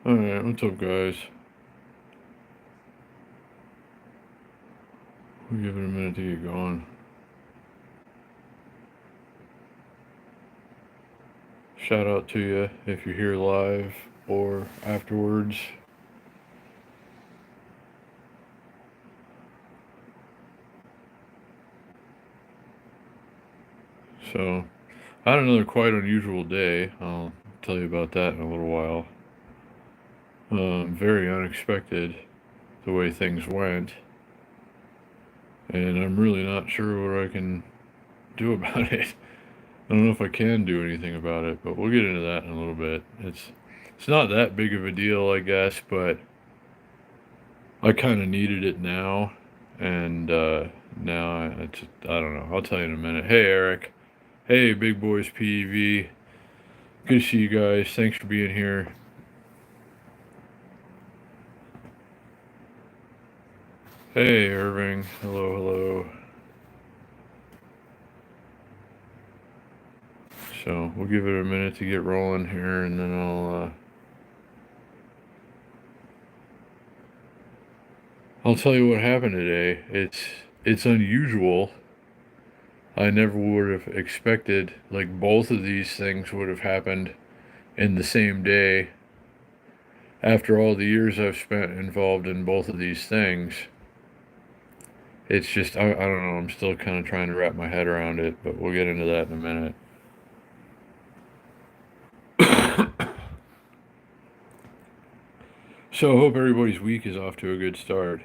Alright, what's up, guys? We'll give it a minute to get going. Shout out to you if you're here live or afterwards. So, I had another quite unusual day. I'll tell you about that in a little while. Very unexpected the way things went, and I'm really not sure what I can do about it. I don't know if I can do anything about it, but we'll get into that in a little bit. It's not that big of a deal, I guess, but I kind of needed it now, and now I don't know. I'll tell you in a minute. Hey, Eric. Hey, Big Boys PEV. Good to see you guys. Thanks for being here. Hey, Irving. Hello, hello. So we'll give it a minute to get rolling here, and then I'll tell you what happened today. It's unusual. I never would have expected like both of these things would have happened in the same day after all the years I've spent involved in both of these things. It's just, I don't know, I'm still kind of trying to wrap my head around it, but we'll get into that in a minute. So I hope everybody's week is off to a good start.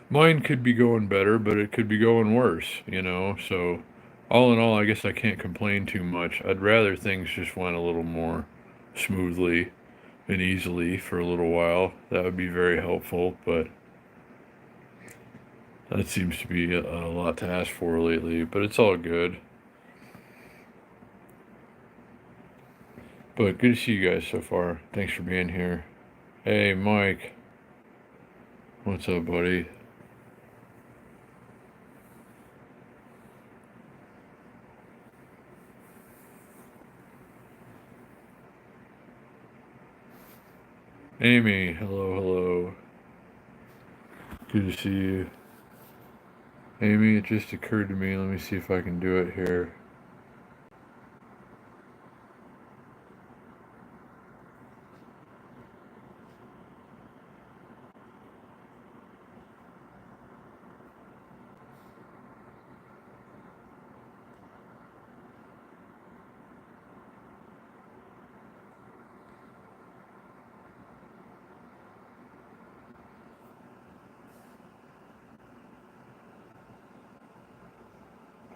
Mine could be going better, but it could be going worse, you know? So, all in all, I guess I can't complain too much. I'd rather things just went a little more smoothly and easily for a little while. That would be very helpful, but that seems to be a lot to ask for lately, but it's all good. But good to see you guys so far. Thanks for being here. Hey, Mike. What's up, buddy? Amy, hello, hello. Good to see you. Amy, it just occurred to me. Let me see if I can do it here.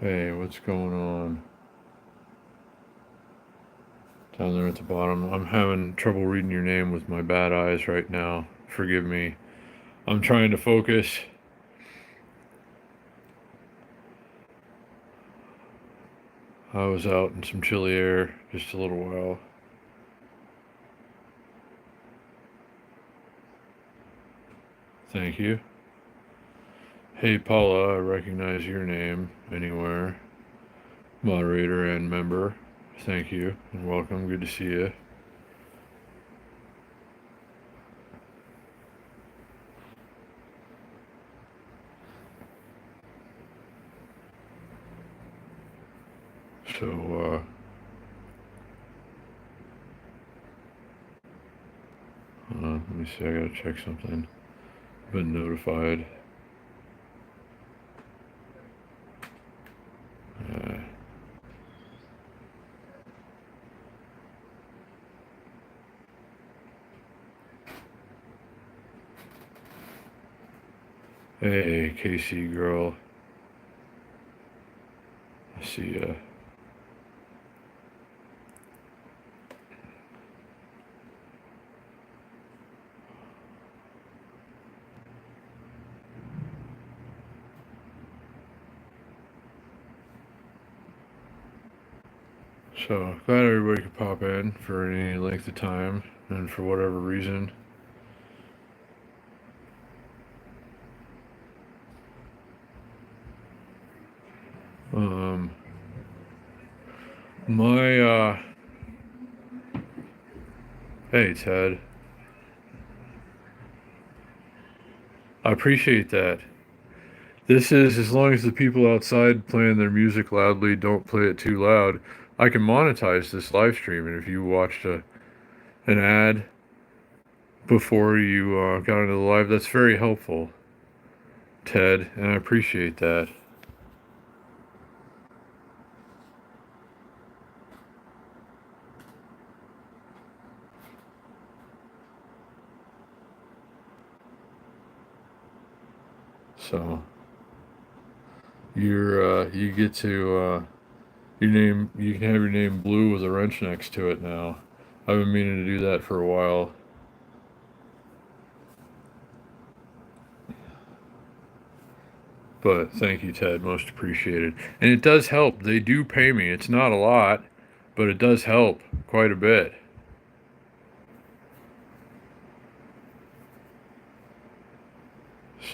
Hey, what's going on? Down there at the bottom. I'm having trouble reading your name with my bad eyes right now. Forgive me. I'm trying to focus. I was out in some chilly air just a little while. Thank you. Hey, Paula, I recognize your name anywhere. Moderator and member. Thank you and welcome. Good to see you. So, let me see. I gotta check something. Been notified. Uh, hey, Casey girl. I see ya. So, glad everybody could pop in for any length of time and for whatever reason. Um, my Hey, Ted. I appreciate that. This is as long as the people outside playing their music loudly don't play it too loud. I can monetize this live stream, and if you watched an ad before you got into the live, that's very helpful, Ted, and I appreciate that. So you get to your name. You can have your name blue with a wrench next to it now. I've been meaning to do that for a while. But thank you, Ted. Most appreciated. And it does help. They do pay me. It's not a lot, but it does help quite a bit.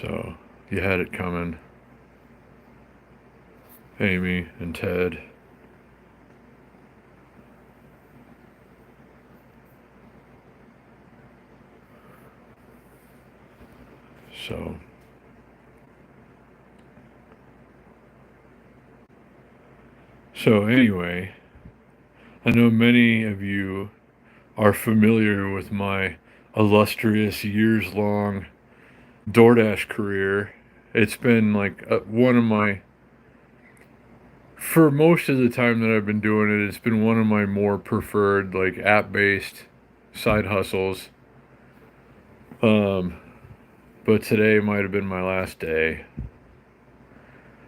So you had it coming, Amy and Ted. So anyway, I know many of you are familiar with my illustrious years-long DoorDash career. It's been like one of my, for most of the time that I've been doing it, it's been one of my more preferred, like, app-based side hustles. But today might have been my last day.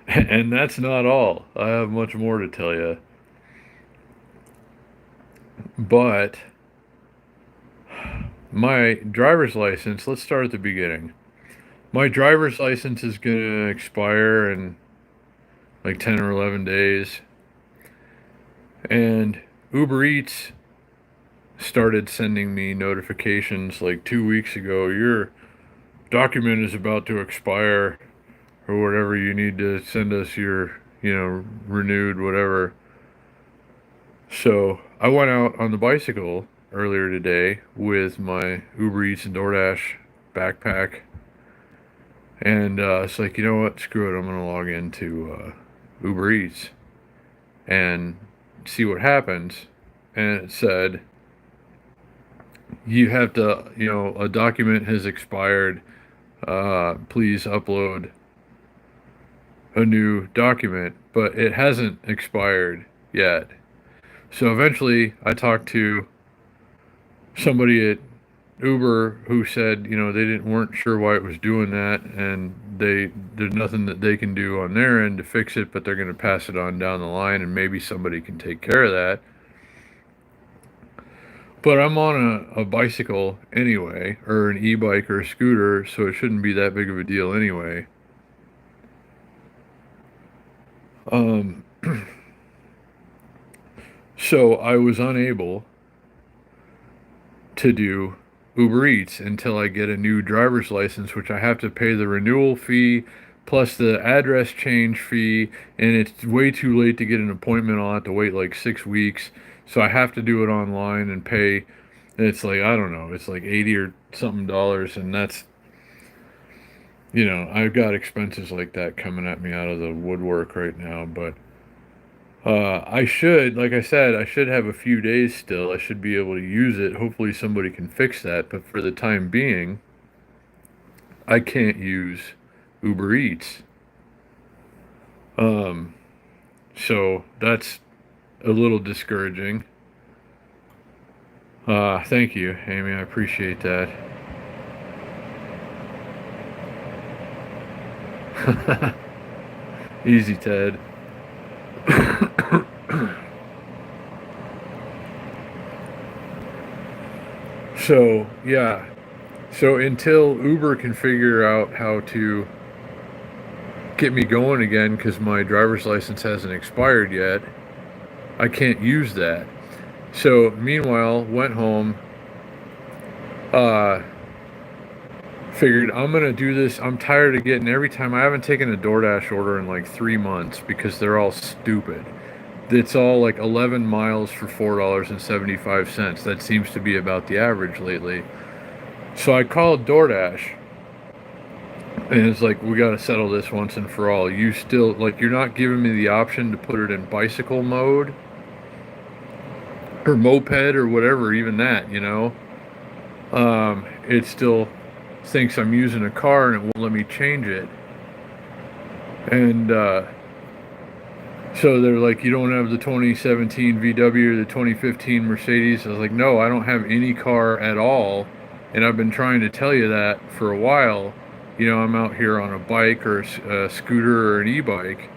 And that's not all. I have much more to tell you. But my driver's license, let's start at the beginning. My driver's license is going to expire in like 10 or 11 days. And Uber Eats started sending me notifications like 2 weeks ago. Your document is about to expire, or whatever. You need to send us your, renewed whatever. So I went out on the bicycle earlier today with my Uber Eats and DoorDash backpack. And it's like, you know what? Screw it. I'm going to log into Uber Eats and see what happens. And it said, you have to, a document has expired. Please upload a new document. But it hasn't expired yet. So eventually I talked to somebody at Uber who said, they weren't sure why it was doing that, and there's nothing that they can do on their end to fix it, but they're going to pass it on down the line, and maybe somebody can take care of that. But I'm on a bicycle anyway, or an e-bike or a scooter, so it shouldn't be that big of a deal anyway. So I was unable to do Uber Eats until I get a new driver's license, which I have to pay the renewal fee plus the address change fee, and it's way too late to get an appointment. I'll have to wait like 6 weeks, so I have to do it online and pay. It's like, I don't know, it's like 80 or something dollars, and that's, I've got expenses like that coming at me out of the woodwork right now. But I should, like I said, I should have a few days still. I should be able to use it. Hopefully somebody can fix that. But for the time being, I can't use Uber Eats. So that's a little discouraging. Thank you, Amy. I appreciate that. Easy, Ted. So, yeah. So until Uber can figure out how to get me going again, because my driver's license hasn't expired yet, I can't use that. So meanwhile, went home, figured I'm going to do this. I'm tired of getting, every time, I haven't taken a DoorDash order in like 3 months because they're all stupid. It's all like 11 miles for $4.75. That seems to be about the average lately. So I called DoorDash and it's like, we got to settle this once and for all. You still, like, you're not giving me the option to put it in bicycle mode or moped or whatever, even that, you know? It still thinks I'm using a car and it won't let me change it. And so they're like, you don't have the 2017 VW or the 2015 Mercedes? I was like, no, I don't have any car at all. And I've been trying to tell you that for a while. You know, I'm out here on a bike or a scooter or an e-bike.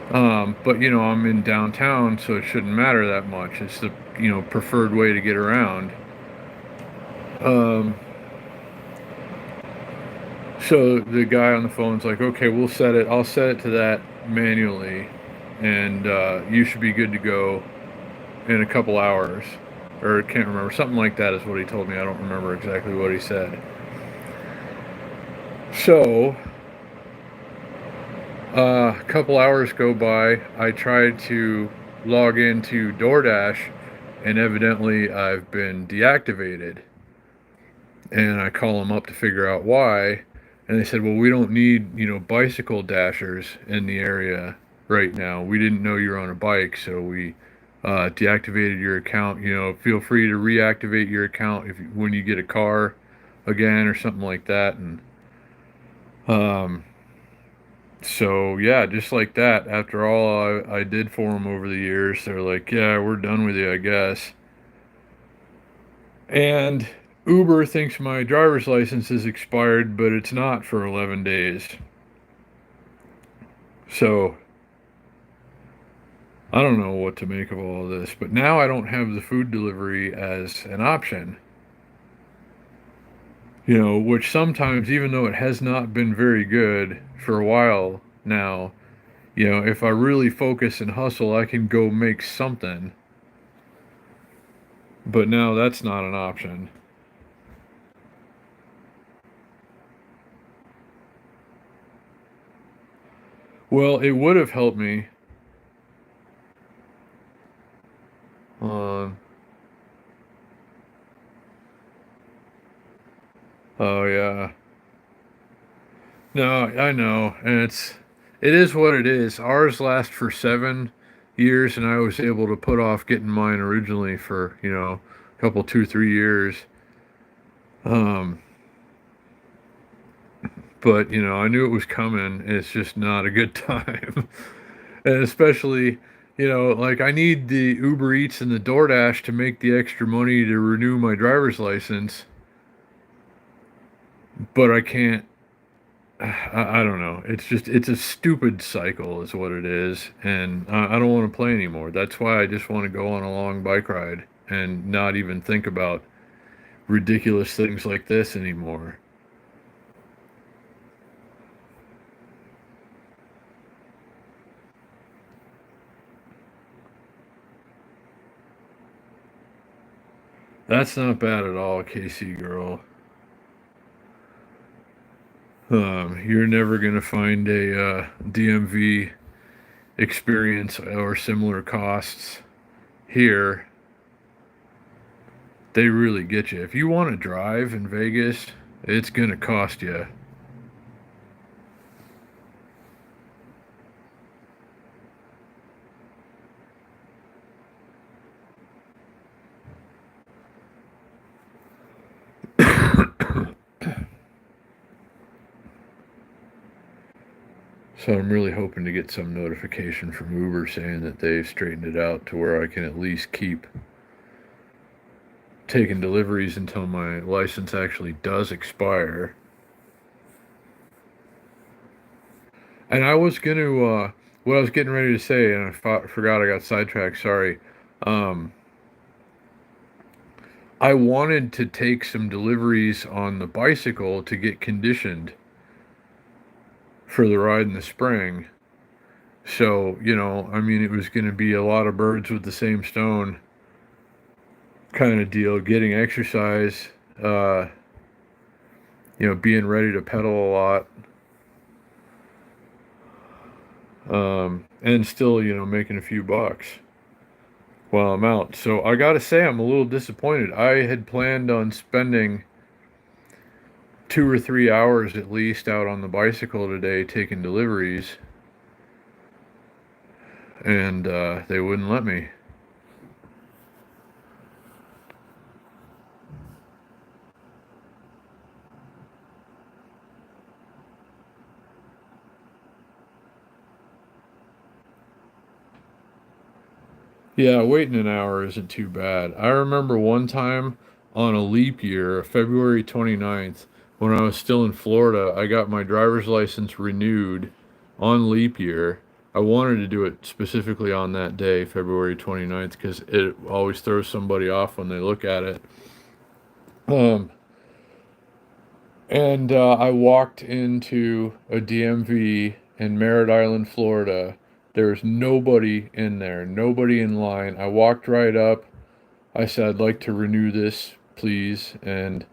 But, you know, I'm in downtown, so it shouldn't matter that much. It's the, you know, preferred way to get around. Um, so the guy on the phone's like, okay, we'll set it. I'll set it to that manually. And you should be good to go in a couple hours, or I can't remember, something like that is what he told me. I don't remember exactly what he said. So a couple hours go by. I tried to log into DoorDash, and evidently I've been deactivated. And I call them up to figure out why, and they said, well, we don't need, you know, bicycle dashers in the area right now. We didn't know you were on a bike, so we deactivated your account. You know, feel free to reactivate your account if when you get a car again or something like that. And um, so yeah, just like that. After all I did for them over the years, they're like, yeah, we're done with you, I guess. And Uber thinks my driver's license is expired, but it's not for 11 days. So I don't know what to make of all of this, but now I don't have the food delivery as an option. You know, which sometimes, even though it has not been very good for a while now, you know, if I really focus and hustle, I can go make something. But now that's not an option. Well, it would have helped me. Um, oh yeah. No, I know, and it is what it is. Ours last for 7 years, and I was able to put off getting mine originally for, you know, a couple 2 3 years. Um, but you know, I knew it was coming. It's just not a good time, and especially, you know, like I need the Uber Eats and the DoorDash to make the extra money to renew my driver's license, but I can't. I don't know. It's just it's a stupid cycle, is what it is, and I don't want to play anymore. That's why I just want to go on a long bike ride and not even think about ridiculous things like this anymore. That's not bad at all, KC girl. You're never gonna find a DMV experience or similar costs here. They really get you. If you want to drive in Vegas, it's gonna cost you. So I'm really hoping to get some notification from Uber saying that they've straightened it out to where I can at least keep taking deliveries until my license actually does expire. And I was going to, what I was getting ready to say, and forgot, I got sidetracked, sorry. Um, I wanted to take some deliveries on the bicycle to get conditioned for the ride in the spring. So, you know, I mean, it was going to be a lot of birds with the same stone kind of deal, getting exercise, uh, you know, being ready to pedal a lot. and still, making a few bucks while I'm out. So I gotta say, I'm a little disappointed. I had planned on spending 2 or 3 hours at least out on the bicycle today taking deliveries, and they wouldn't let me. Yeah, waiting an hour isn't too bad. I remember one time on a leap year, February 29th, when I was still in Florida, I got my driver's license renewed on leap year. I wanted to do it specifically on that day, February 29th, because it always throws somebody off when they look at it. Um, and I walked into a DMV in Merritt Island, Florida. There was nobody in there, nobody in line. I walked right up. I said, I'd like to renew this, please. And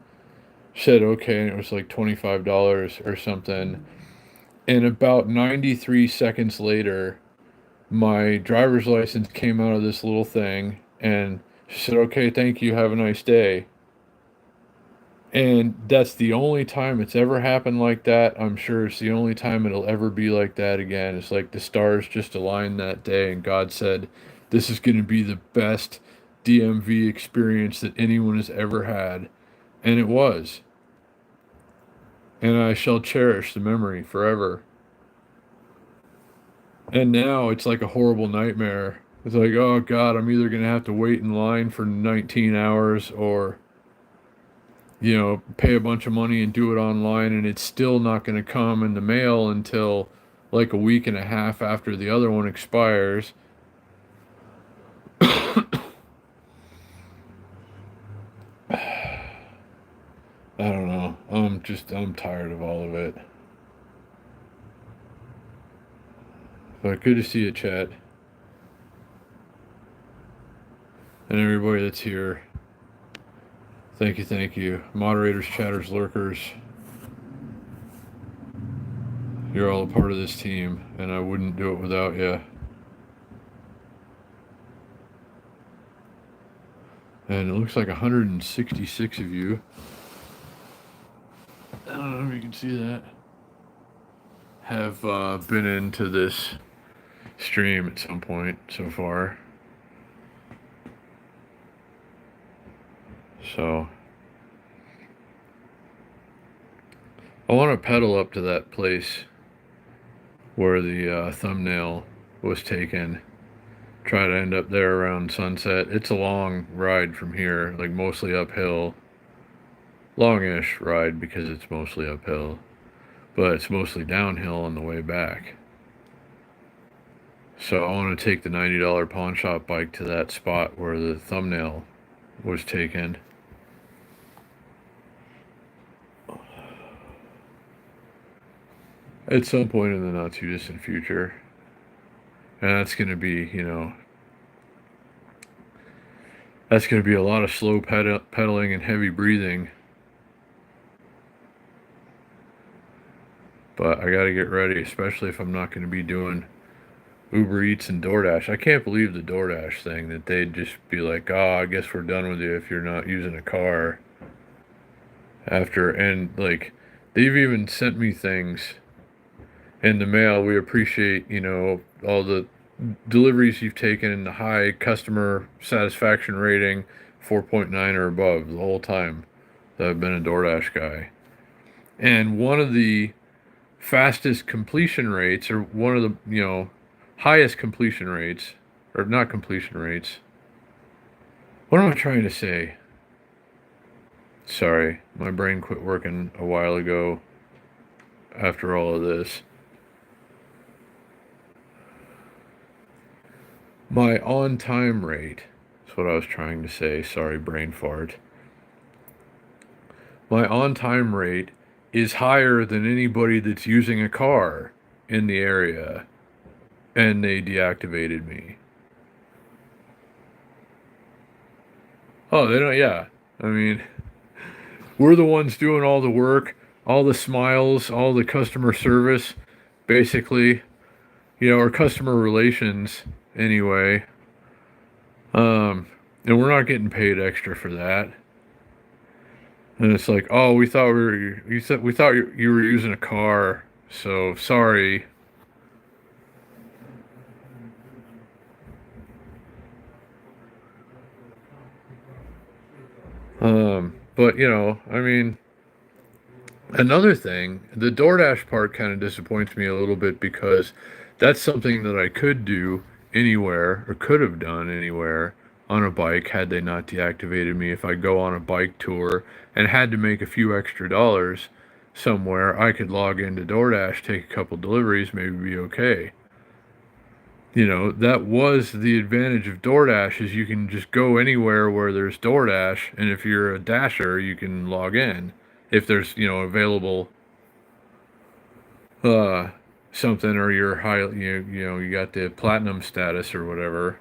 she said, okay. And it was like $25 or something. And about 93 seconds later, my driver's license came out of this little thing. And she said, okay, thank you. Have a nice day. And that's the only time it's ever happened like that. I'm sure it's the only time it'll ever be like that again. It's like the stars just aligned that day, and God said, this is going to be the best DMV experience that anyone has ever had. And it was. And I shall cherish the memory forever. And now it's like a horrible nightmare. It's like, oh God, I'm either going to have to wait in line for 19 hours or pay a bunch of money and do it online, and it's still not going to come in the mail until like a week and a half after the other one expires. I don't know. I'm tired of all of it. But good to see you, chat, and everybody that's here. Thank you, thank you. Moderators, chatters, lurkers. You're all a part of this team, and I wouldn't do it without you. And it looks like 166 of you. I don't know if you can see that. Have been into this stream at some point so far. So I want to pedal up to that place where the thumbnail was taken. Try to end up there around sunset. It's a long ride from here, like mostly uphill. Longish ride because it's mostly uphill, but it's mostly downhill on the way back. So I want to take the $90 pawn shop bike to that spot where the thumbnail was taken. At some point in the not too distant future. And that's going to be, that's going to be a lot of slow pedaling and heavy breathing. But I got to get ready, especially if I'm not going to be doing Uber Eats and DoorDash. I can't believe the DoorDash thing, that they'd just be like, oh, I guess we're done with you if you're not using a car. After, and like, they've even sent me things in the mail. We appreciate, all the deliveries you've taken and the high customer satisfaction rating, 4.9 or above the whole time that I've been a DoorDash guy. And one of the fastest completion rates, or one of the, highest completion rates, or not completion rates. What am I trying to say? Sorry, my brain quit working a while ago after all of this. My on-time rate is what I was trying to say. Sorry, brain fart. My on-time rate is higher than anybody that's using a car in the area, and they deactivated me. Oh, they don't, yeah. I mean, we're the ones doing all the work, all the smiles, all the customer service, basically. or customer relations anyway. And we're not getting paid extra for that. And it's like, oh, we thought we thought you were using a car, so sorry. But I mean, another thing, the DoorDash part kind of disappoints me a little bit because that's something that I could do anywhere or could have done anywhere on a bike had they not deactivated me. If I go on a bike tour and had to make a few extra dollars somewhere, I could log into DoorDash, take a couple deliveries, maybe be okay. That was the advantage of DoorDash is you can just go anywhere where there's DoorDash, and if you're a dasher, you can log in if there's, available uh something, or you're high, you got the platinum status or whatever.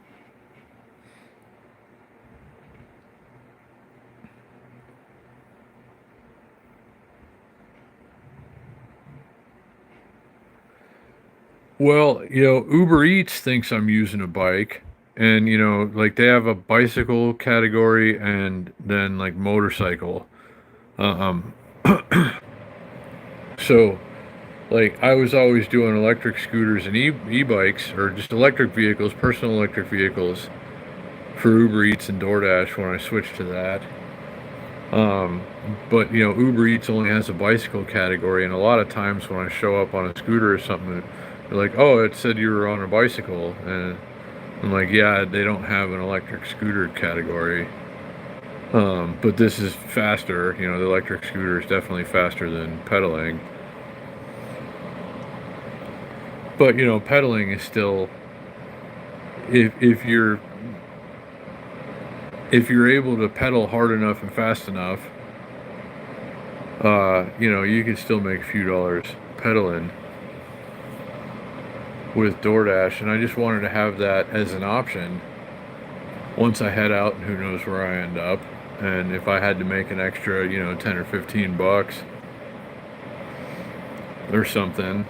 Well, Uber Eats thinks I'm using a bike, and like they have a bicycle category and then like motorcycle. Um, so like I was always doing electric scooters and e-bikes or just electric vehicles, personal electric vehicles for Uber Eats and DoorDash when I switched to that. Um, but Uber Eats only has a bicycle category, and a lot of times when I show up on a scooter or something, they're like, "Oh, it said you were on a bicycle," and I'm like, "Yeah, they don't have an electric scooter category." But this is faster. The electric scooter is definitely faster than pedaling. But pedaling is still, if you're able to pedal hard enough and fast enough, you can still make a few dollars pedaling with DoorDash. And I just wanted to have that as an option once I head out, and who knows where I end up. And if I had to make an extra, 10 or 15 bucks or something,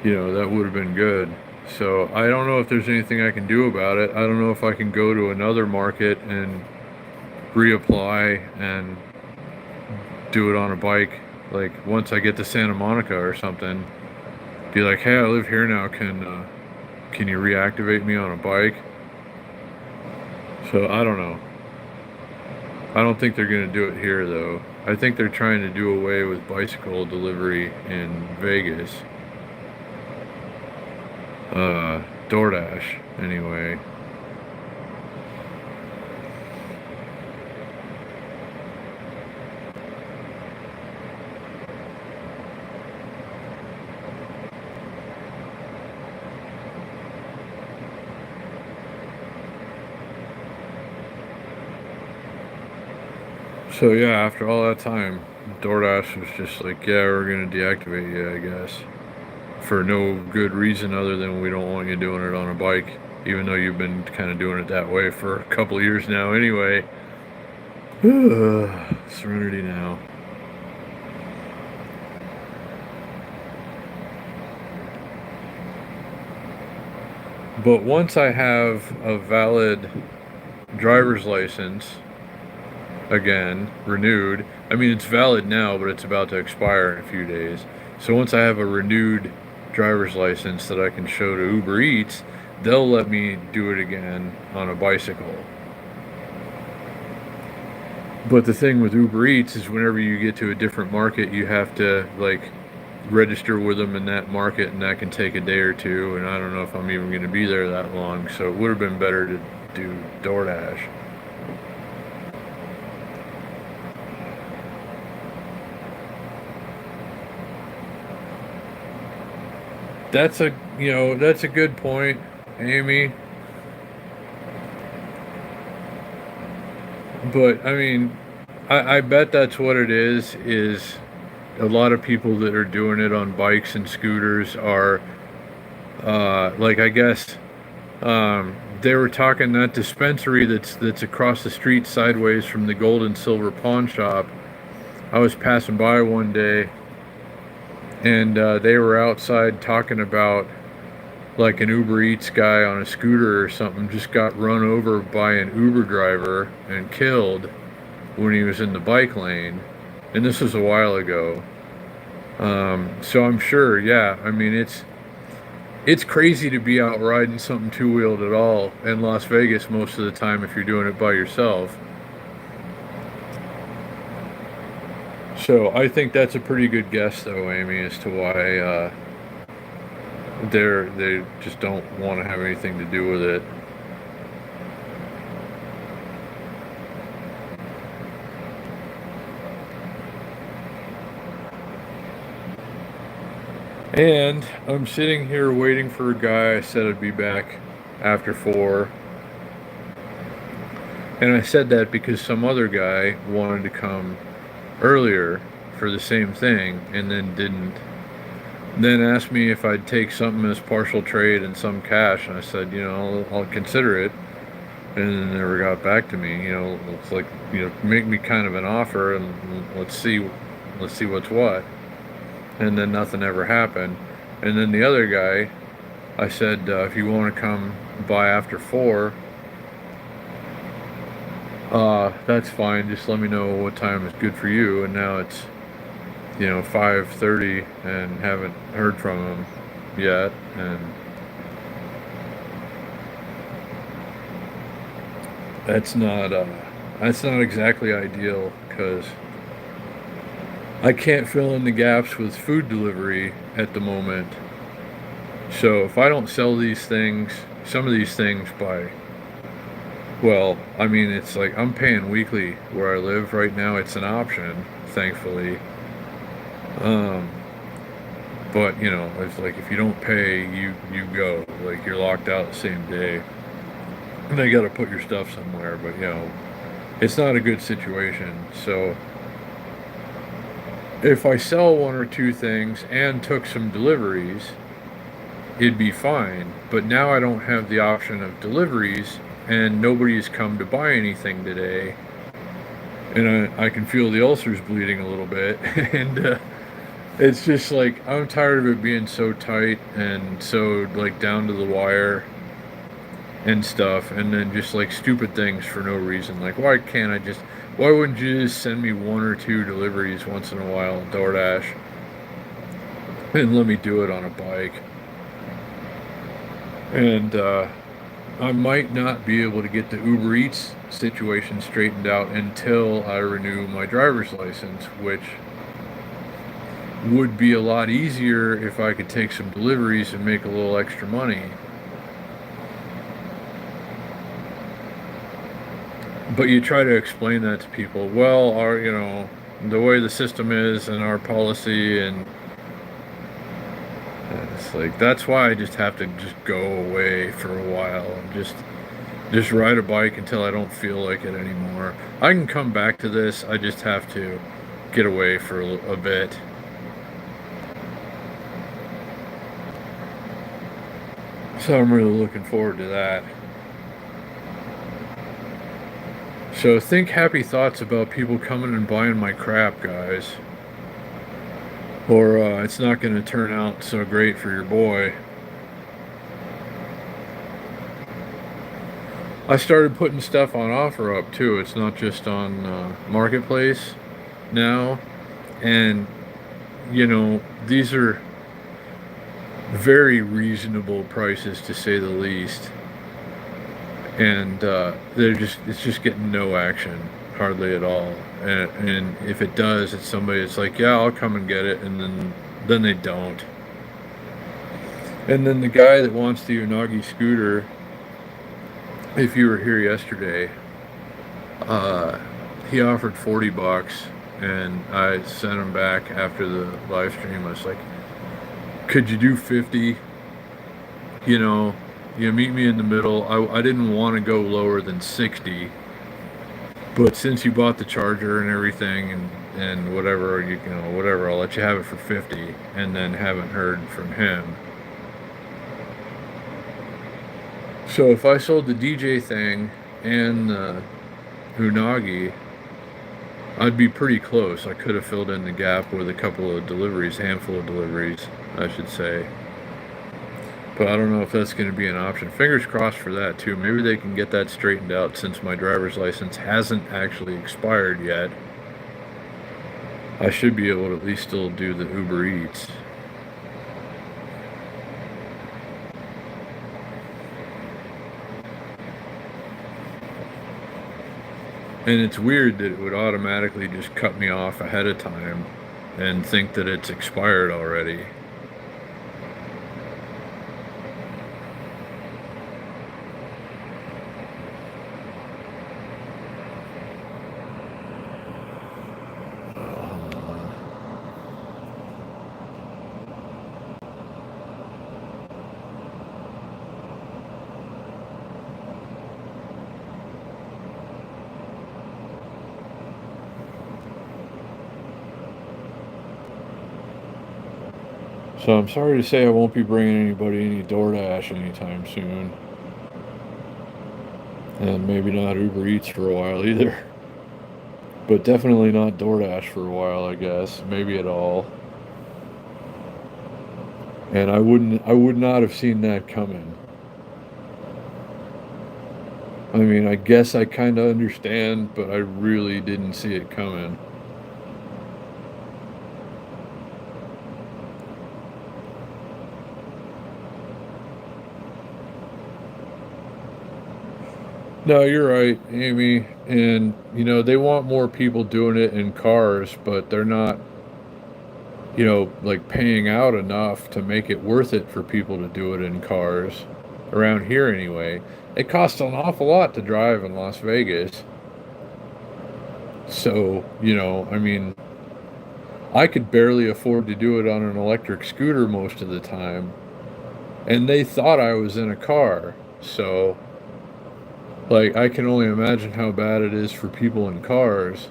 that would have been good. So I don't know if there's anything I can do about it. I don't know if I can go to another market and reapply and do it on a bike. Like once I get to Santa Monica or something, be like, hey, I live here now. Can you reactivate me on a bike? So I don't know. I don't think they're going to do it here though. I think they're trying to do away with bicycle delivery in Vegas. DoorDash, anyway. So yeah, after all that time, DoorDash was just like, yeah, we're gonna deactivate you, I guess, for no good reason other than we don't want you doing it on a bike, even though you've been kind of doing it that way for a couple of years now anyway. Serenity now. But once I have a valid driver's license, again, renewed, I mean, it's valid now, but it's about to expire in a few days. So once I have a renewed driver's license that I can show to Uber Eats, they'll let me do it again on a bicycle. But the thing with Uber Eats is whenever you get to a different market, you have to like register with them in that market, and that can take a day or two, and I don't know if I'm even going to be there that long. So it would have been better to do DoorDash. That's a good point, Amy. But I mean, I bet that's what it is a lot of people that are doing it on bikes and scooters are like, I guess they were talking that dispensary that's across the street sideways from the gold and silver pawn shop. I was passing by one day, and they were outside talking about like an Uber Eats guy on a scooter or something just got run over by an Uber driver and killed when he was in the bike lane, and this was a while ago. So I'm sure, yeah. I mean, it's crazy to be out riding something two-wheeled at all in Las Vegas most of the time if you're doing it by yourself. So I think that's a pretty good guess, though, Amy, as to why they just don't want to have anything to do with it. And I'm sitting here waiting for a guy. I said I'd be back after 4. And I said that because some other guy wanted to come earlier for the same thing and then didn't. Then asked me if I'd take something as partial trade and some cash. And I said, I'll consider it. And then never got back to me. It's like, make me kind of an offer and let's see what's what. And then nothing ever happened. And then the other guy, I said, if you want to come by after 4, that's fine. Just let me know what time is good for you. And now it's, 5:30 and haven't heard from him yet. And that's not exactly ideal because I can't fill in the gaps with food delivery at the moment. So if I don't sell some of these things well, I mean, it's like I'm paying weekly where I live right now. It's an option, thankfully. But it's like if you don't pay, you go. Like you're locked out the same day. And they got to put your stuff somewhere, but it's not a good situation. So if I sell 1 or 2 things and took some deliveries, it'd be fine. But now I don't have the option of deliveries, and nobody's come to buy anything today. And I can feel the ulcers bleeding a little bit. And it's just like, I'm tired of it being so tight and so like down to the wire and stuff. And then just like stupid things for no reason. Like, why wouldn't you just send me 1 or 2 deliveries once in a while on DoorDash and let me do it on a bike? And I might not be able to get the Uber Eats situation straightened out until I renew my driver's license, which would be a lot easier if I could take some deliveries and make a little extra money. But you try to explain that to people. Well, the way the system is and our policy, and it's like, that's why I just have to just go away for a while and just ride a bike until I don't feel like it anymore. I can come back to this. I just have to get away for a bit. So I'm really looking forward to that. So think happy thoughts about people coming and buying my crap, guys. Or it's not going to turn out so great for your boy. I started putting stuff on OfferUp too. It's not just on Marketplace now. And, these are very reasonable prices to say the least. And it's just getting no action, hardly at all. And if it does, it's somebody that's like, yeah, I'll come and get it, and then they don't. And then the guy that wants the Unagi scooter, if you were here yesterday, he offered $40, and I sent him back after the live stream. I was like, could you do 50? Meet me in the middle. I didn't want to go lower than 60, but since you bought the charger and everything and whatever, whatever, I'll let you have it for 50. And then haven't heard from him. So if I sold the DJ thing and the Unagi, I'd be pretty close. I could have filled in the gap with a couple of deliveries, handful of deliveries, I should say. But I don't know if that's going to be an option. Fingers crossed for that too. Maybe they can get that straightened out since my driver's license hasn't actually expired yet. I should be able to at least still do the Uber Eats. And it's weird that it would automatically just cut me off ahead of time and think that it's expired already. So I'm sorry to say I won't be bringing anybody any DoorDash anytime soon. And maybe not Uber Eats for a while either. But definitely not DoorDash for a while, I guess. Maybe at all. And I would not have seen that coming. I mean, I guess I kind of understand, but I really didn't see it coming. No, you're right, Amy. And, they want more people doing it in cars, but they're not, like paying out enough to make it worth it for people to do it in cars. Around here, anyway. It costs an awful lot to drive in Las Vegas. So, I mean, I could barely afford to do it on an electric scooter most of the time. And they thought I was in a car. So, like, I can only imagine how bad it is for people in cars.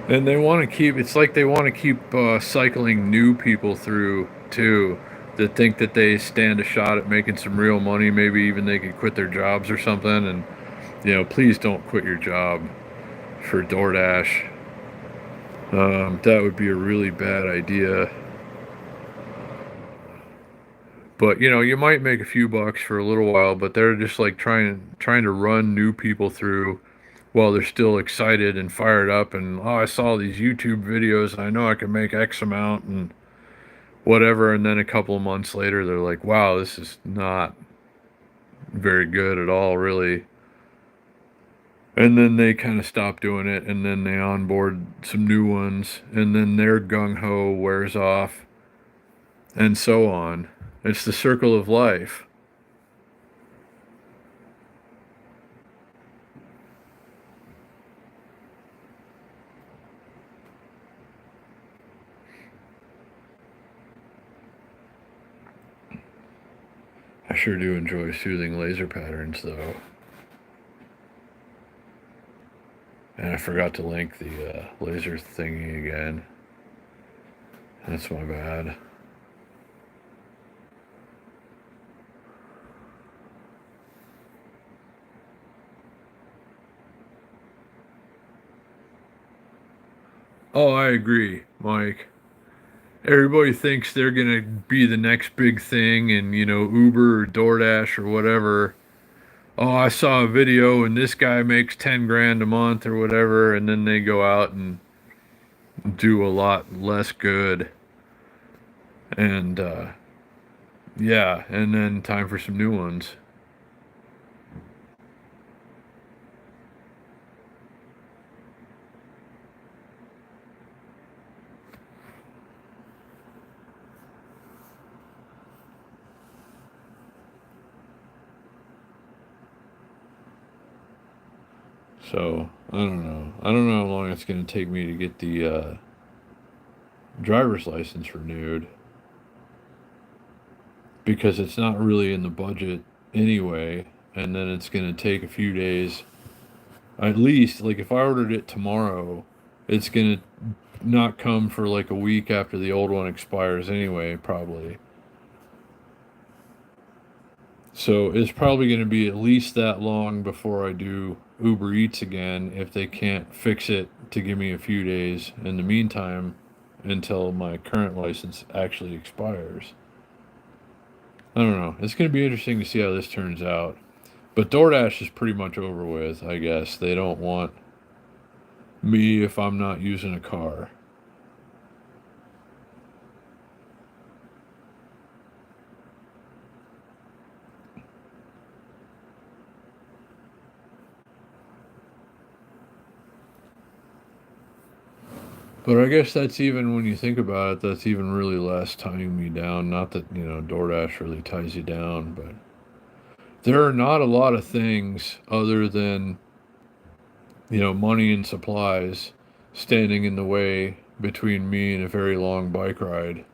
And they want to keep, it's like they want to keep cycling new people through, too, that think that they stand a shot at making some real money. Maybe even they could quit their jobs or something. And, please don't quit your job for DoorDash. That would be a really bad idea. But you might make a few bucks for a little while, but they're just like trying to run new people through while they're still excited and fired up and oh, I saw these YouTube videos and I know I can make X amount and whatever, and then a couple of months later they're like, wow, this is not very good at all, really. And then they kind of stop doing it, and then they onboard some new ones, and then their gung-ho wears off, and so on. It's the circle of life. I sure do enjoy soothing laser patterns, though. And I forgot to link the laser thingy again. That's my bad. Oh, I agree, Mike. Everybody thinks they're going to be the next big thing and, Uber or DoorDash or whatever. Oh, I saw a video and this guy makes 10 grand a month or whatever. And then they go out and do a lot less good. And, yeah, and then time for some new ones. So, I don't know. I don't know how long it's going to take me to get the driver's license renewed. Because it's not really in the budget anyway. And then it's going to take a few days. At least, like, if I ordered it tomorrow, it's going to not come for like a week after the old one expires anyway, probably. So it's probably going to be at least that long before I do Uber Eats again if they can't fix it to give me a few days in the meantime until my current license actually expires. I don't know. It's going to be interesting to see how this turns out. But DoorDash is pretty much over with, I guess. They don't want me if I'm not using a car. But I guess that's even when you think about it, that's even really less tying me down. Not that, DoorDash really ties you down, but there are not a lot of things other than, money and supplies standing in the way between me and a very long bike ride.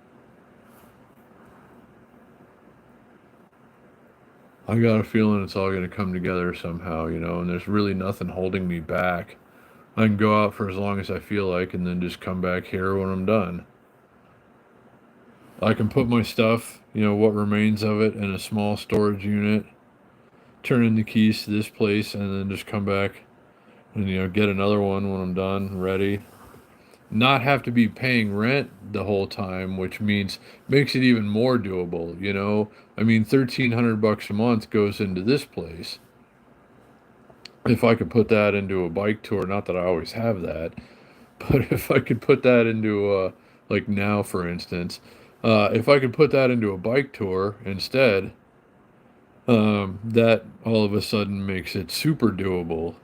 I got a feeling it's all going to come together somehow, and there's really nothing holding me back. I can go out for as long as I feel like and then just come back here when I'm done. I can put my stuff, what remains of it, in a small storage unit, turn in the keys to this place, and then just come back and, get another one when I'm done, ready. Not have to be paying rent the whole time, which means makes it even more doable. I mean, $1,300 a month goes into this place. If I could put that into a bike tour, not that I always have that, but if I could put that into like now, for instance, if I could put that into a bike tour instead, that all of a sudden makes it super doable.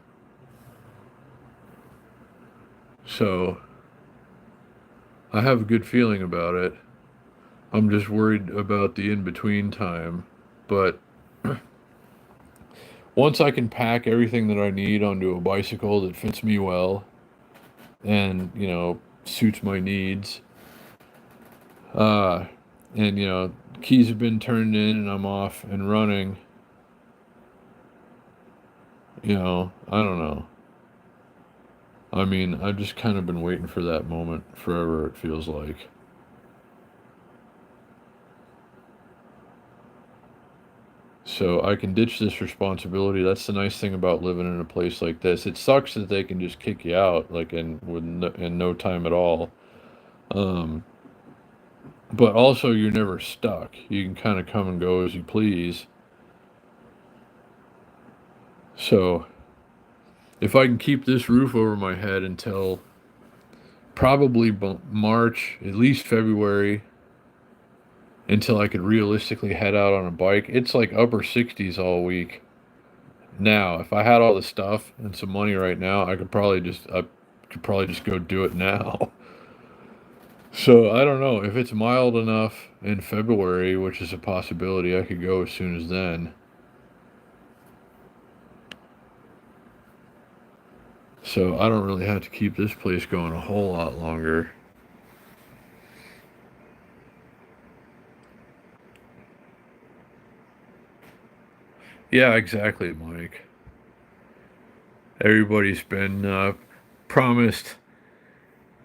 So I have a good feeling about it. I'm just worried about the in between time. But once I can pack everything that I need onto a bicycle that fits me well and, suits my needs, uh, and, keys have been turned in and I'm off and running, I don't know. I mean, I've just kind of been waiting for that moment forever, it feels like. So I can ditch this responsibility. That's the nice thing about living in a place like this. It sucks that they can just kick you out like in no time at all. Um, but also you're never stuck. You can kind of come and go as you please. So if I can keep this roof over my head until probably March, at least February, until I could realistically head out on a bike, it's like upper 60s all week. Now, if I had all the stuff and some money right now, I could probably just go do it now. So I don't know if it's mild enough in February, which is a possibility. I could go as soon as then. So I don't really have to keep this place going a whole lot longer. Yeah, exactly, Mike. Everybody's been promised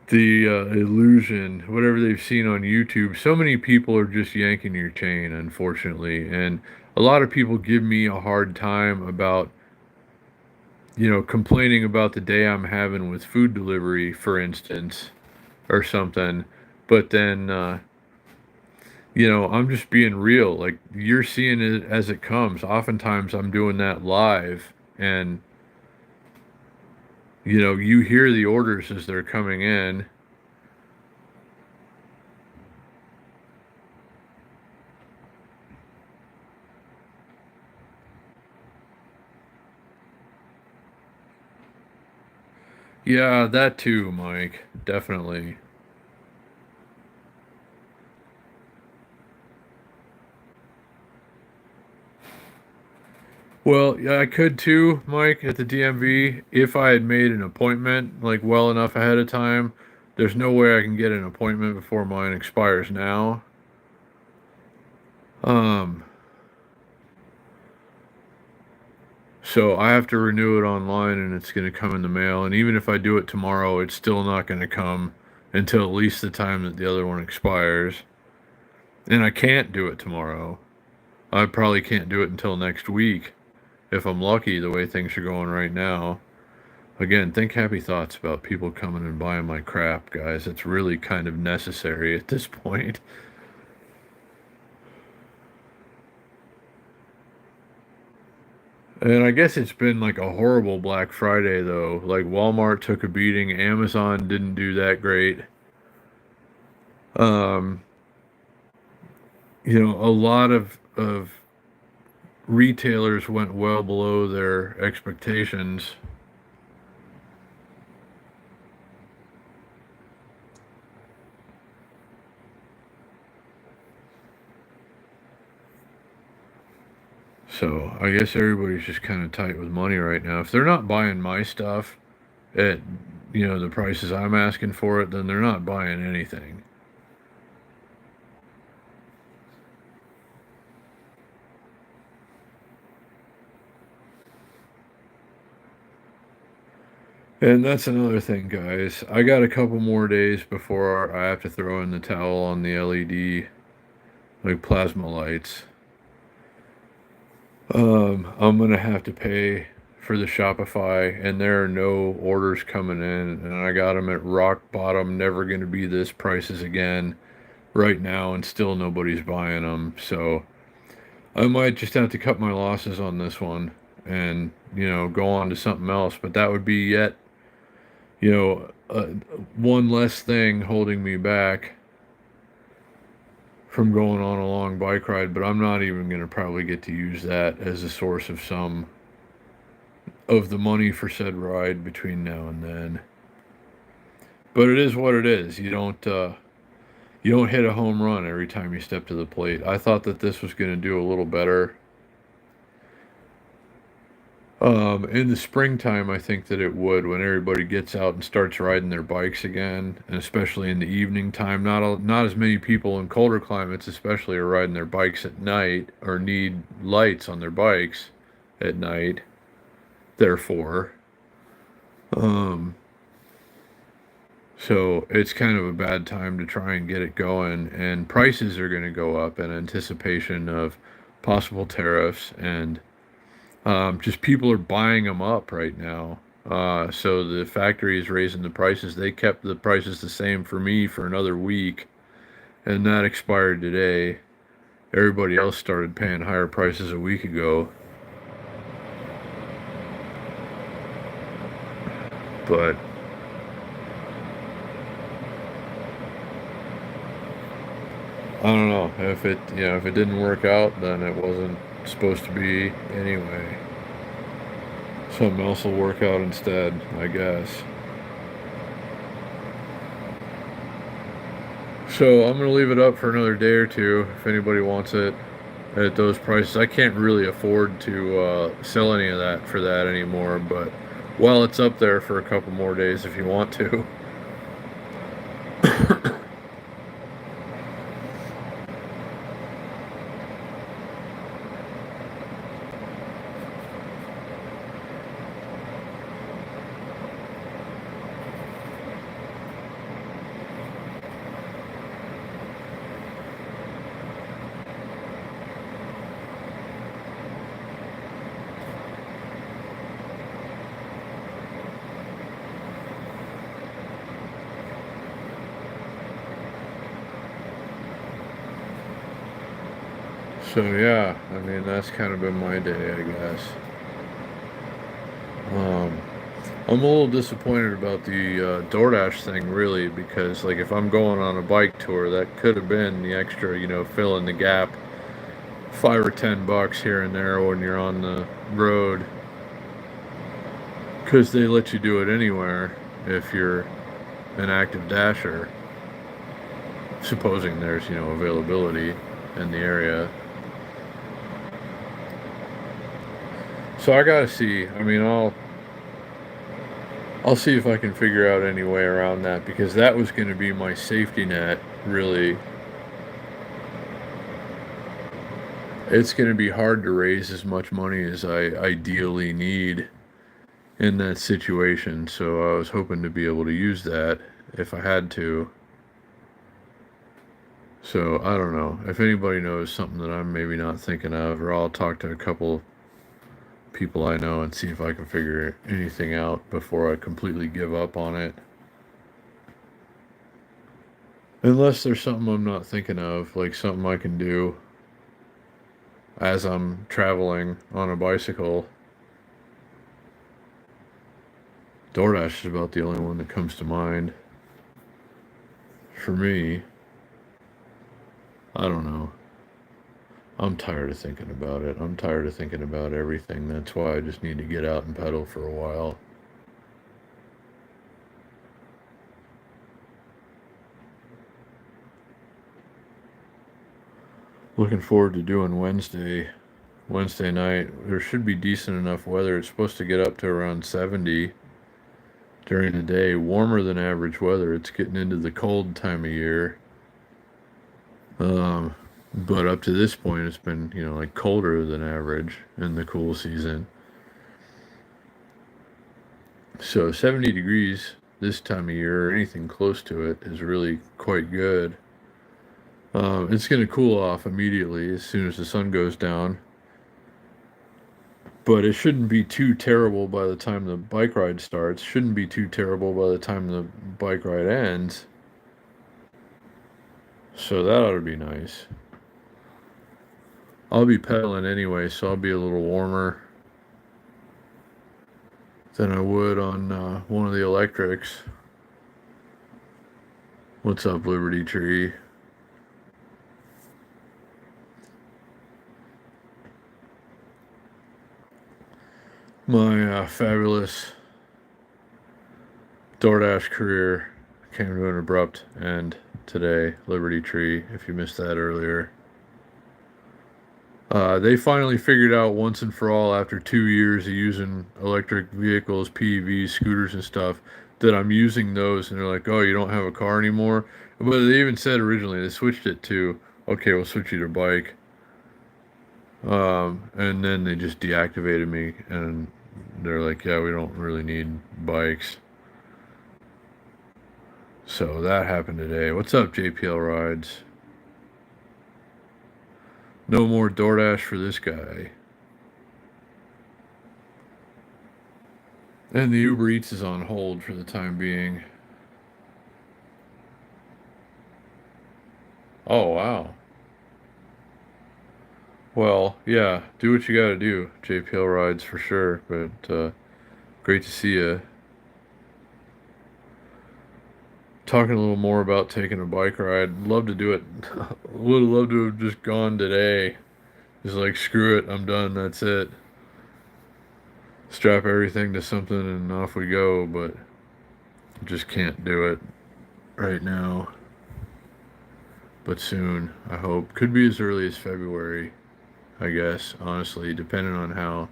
the illusion, whatever they've seen on YouTube. So many people are just yanking your chain, unfortunately. And a lot of people give me a hard time about, complaining about the day I'm having with food delivery, for instance, or something. But then, I'm just being real. Like, you're seeing it as it comes. Oftentimes, I'm doing that live, and, you hear the orders as they're coming in. Yeah, that too, Mike. Definitely. Well, yeah, I could too, Mike, at the DMV, if I had made an appointment like well enough ahead of time. There's no way I can get an appointment before mine expires now. Um, so I have to renew it online and it's going to come in the mail. And even if I do it tomorrow, it's still not going to come until at least the time that the other one expires. And I can't do it tomorrow. I probably can't do it until next week if I'm lucky the way things are going right now. Again, think happy thoughts about people coming and buying my crap, guys. It's really kind of necessary at this point. And I guess it's been like a horrible Black Friday, though. Like, Walmart took a beating, Amazon didn't do that great. Um, a lot of retailers went well below their expectations. So I guess everybody's just kind of tight with money right now. If they're not buying my stuff at the prices I'm asking for it, then they're not buying anything. And that's another thing, guys. I got a couple more days before I have to throw in the towel on the LED, like plasma lights. I'm gonna have to pay for the Shopify, and there are no orders coming in, and I got them at rock bottom. Never gonna be this prices again right now, and still nobody's buying them. So I might just have to cut my losses on this one, and go on to something else. But that would be yet one less thing holding me back from going on a long bike ride. But I'm not even going to probably get to use that as a source of some of the money for said ride between now and then. But it is what it is. You don't hit a home run every time you step to the plate. I thought that this was going to do a little better. In the springtime, I think that it would, when everybody gets out and starts riding their bikes again, and especially in the evening time. Not as many people in colder climates, especially, are riding their bikes at night or need lights on their bikes at night. Therefore, um, so it's kind of a bad time to try and get it going, and prices are going to go up in anticipation of possible tariffs and just people are buying them up right now. So the factory is raising the prices. They kept the prices the same for me for another week, and that expired today. Everybody else started paying higher prices a week ago. But I don't know if it didn't work out, then it wasn't supposed to be anyway. Something else will work out instead, I guess. So I'm going to leave it up for another day or two if anybody wants it at those prices. I can't really afford to sell any of that for that anymore, but while it's up there for a couple more days if you want to. So yeah, I mean that's kind of been my day, I guess. Um, I'm a little disappointed about the DoorDash thing, really, because like if I'm going on a bike tour, that could have been the extra, fill in the gap, $5 or $10 here and there when you're on the road, because they let you do it anywhere if you're an active dasher, supposing there's availability in the area. So I gotta see. I mean, I'll see if I can figure out any way around that, because that was going to be my safety net, really. It's going to be hard to raise as much money as I ideally need in that situation, so I was hoping to be able to use that if I had to. So I don't know if anybody knows something that I'm maybe not thinking of, or I'll talk to a couple people I know and see if I can figure anything out before I completely give up on it. Unless there's something I'm not thinking of, like something I can do as I'm traveling on a bicycle. DoorDash is about the only one that comes to mind. For me, I don't know. I'm tired of thinking about it. I'm tired of thinking about everything. That's why I just need to get out and pedal for a while. Looking forward to doing Wednesday night. There should be decent enough weather. It's supposed to get up to around 70 during the day, warmer than average weather. It's getting into the cold time of year. But up to this point, it's been, like colder than average in the cool season. So 70 degrees this time of year, or anything close to it, is really quite good. It's going to cool off immediately as soon as the sun goes down. But it shouldn't be too terrible by the time the bike ride starts. Shouldn't be too terrible by the time the bike ride ends. So that ought to be nice. I'll be pedaling anyway, so I'll be a little warmer than I would on one of the electrics. What's up, Liberty Tree? My fabulous DoorDash career came to an abrupt end today, Liberty Tree, if you missed that earlier. They finally figured out once and for all, after 2 years of using electric vehicles, PEVs, scooters, and stuff, that I'm using those. And they're like, oh, you don't have a car anymore? But they even said originally, they switched it to, okay, we'll switch you to bike. And then they just deactivated me, and they're like, yeah, we don't really need bikes. So that happened today. What's up, JPL Rides? No more DoorDash for this guy. And the Uber Eats is on hold for the time being. Oh, wow. Well, yeah, do what you gotta do, JPL Rides for sure, but great to see you. Talking a little more about taking a bike ride. Love to do it. Would love to have just gone today. Just like, screw it, I'm done, that's it. Strap everything to something and off we go, but just can't do it right now. But soon, I hope. Could be as early as February, I guess, honestly, depending on how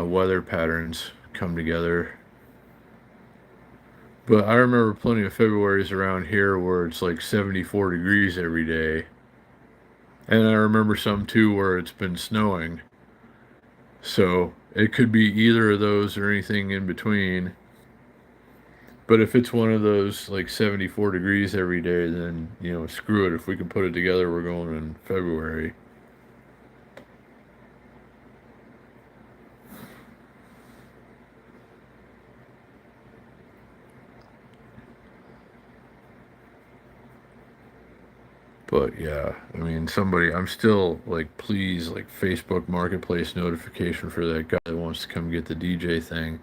weather patterns come together. But I remember plenty of Februarys around here where it's like 74 degrees every day. And I remember some too where it's been snowing. So it could be either of those or anything in between. But if it's one of those like 74 degrees every day, then, screw it. If we can put it together, we're going in February. But yeah, I mean, I'm still like, please, like Facebook Marketplace notification for that guy that wants to come get the DJ thing.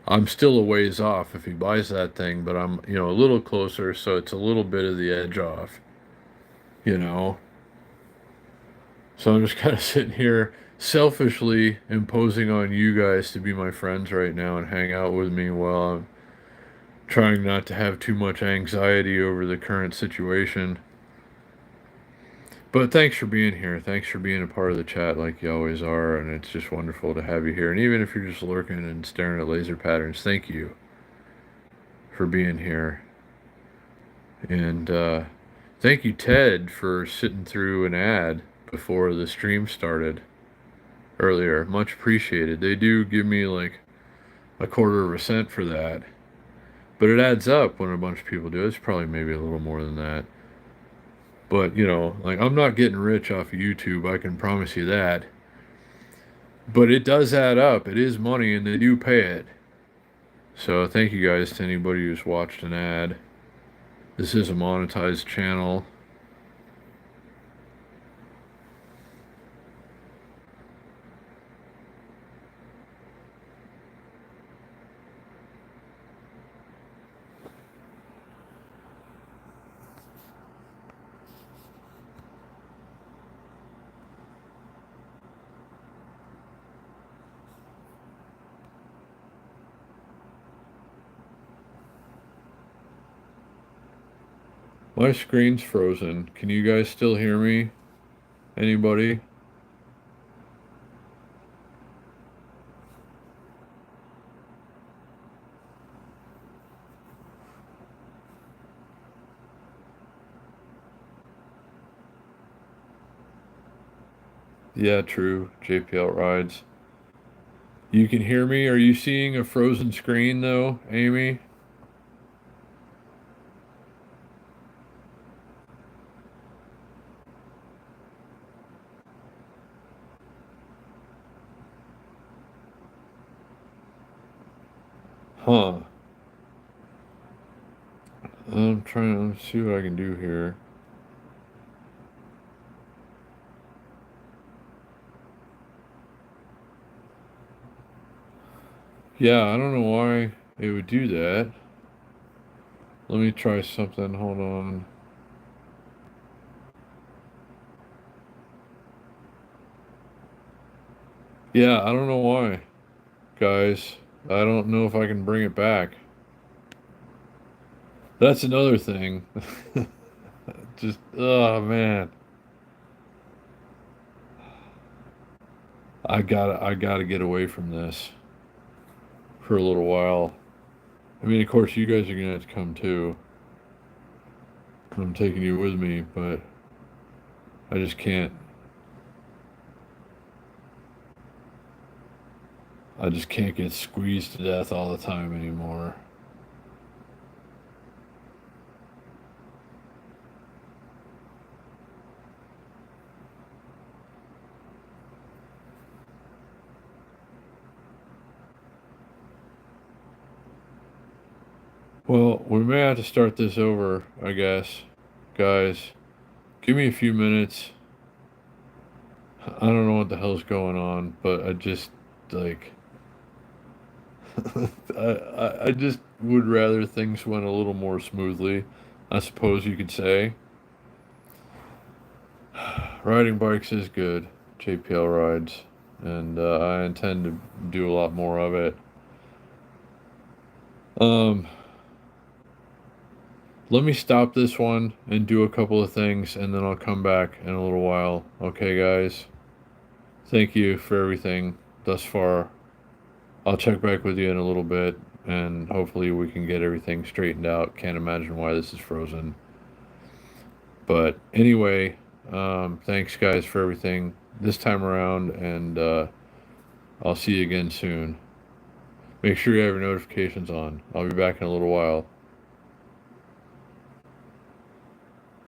I'm still a ways off if he buys that thing, but I'm, a little closer, so it's a little bit of the edge off, you know? So I'm just kind of sitting here selfishly imposing on you guys to be my friends right now and hang out with me while I'm trying not to have too much anxiety over the current situation. But thanks for being here. Thanks for being a part of the chat like you always are. And it's just wonderful to have you here. And even if you're just lurking and staring at laser patterns, thank you for being here. And thank you, Ted, for sitting through an ad before the stream started earlier. Much appreciated. They do give me like a quarter of a cent for that. But it adds up when a bunch of people do it. It's probably maybe a little more than that. But, you know, like, I'm not getting rich off of YouTube, I can promise you that. But it does add up. It is money, and they do pay it. So thank you guys to anybody who's watched an ad. This is a monetized channel. My screen's frozen. Can you guys still hear me? Anybody? Yeah, true. JPL rides. You can hear me? Are you seeing a frozen screen though, Amy? Huh. I'm trying to see what I can do here. Yeah, I don't know why it would do that. Let me try something. Hold on. Yeah, I don't know why, guys. I don't know if I can bring it back. That's another thing. Just, oh man. I gotta get away from this for a little while. I mean, of course, you guys are gonna have to come too. I'm taking you with me, but I just can't. I just can't get squeezed to death all the time anymore. Well, we may have to start this over, I guess. Guys, give me a few minutes. I don't know what the hell's going on, but I just, like, I just would rather things went a little more smoothly, I suppose you could say. Riding bikes is good, JPL rides, and I intend to do a lot more of it. Um, Let me stop this one and do a couple of things, and then I'll come back in a little while. Okay, guys? Thank you for everything thus far. I'll check back with you in a little bit, and hopefully we can get everything straightened out. Can't imagine why this is frozen. But anyway, thanks, guys, for everything this time around, and I'll see you again soon. Make sure you have your notifications on. I'll be back in a little while.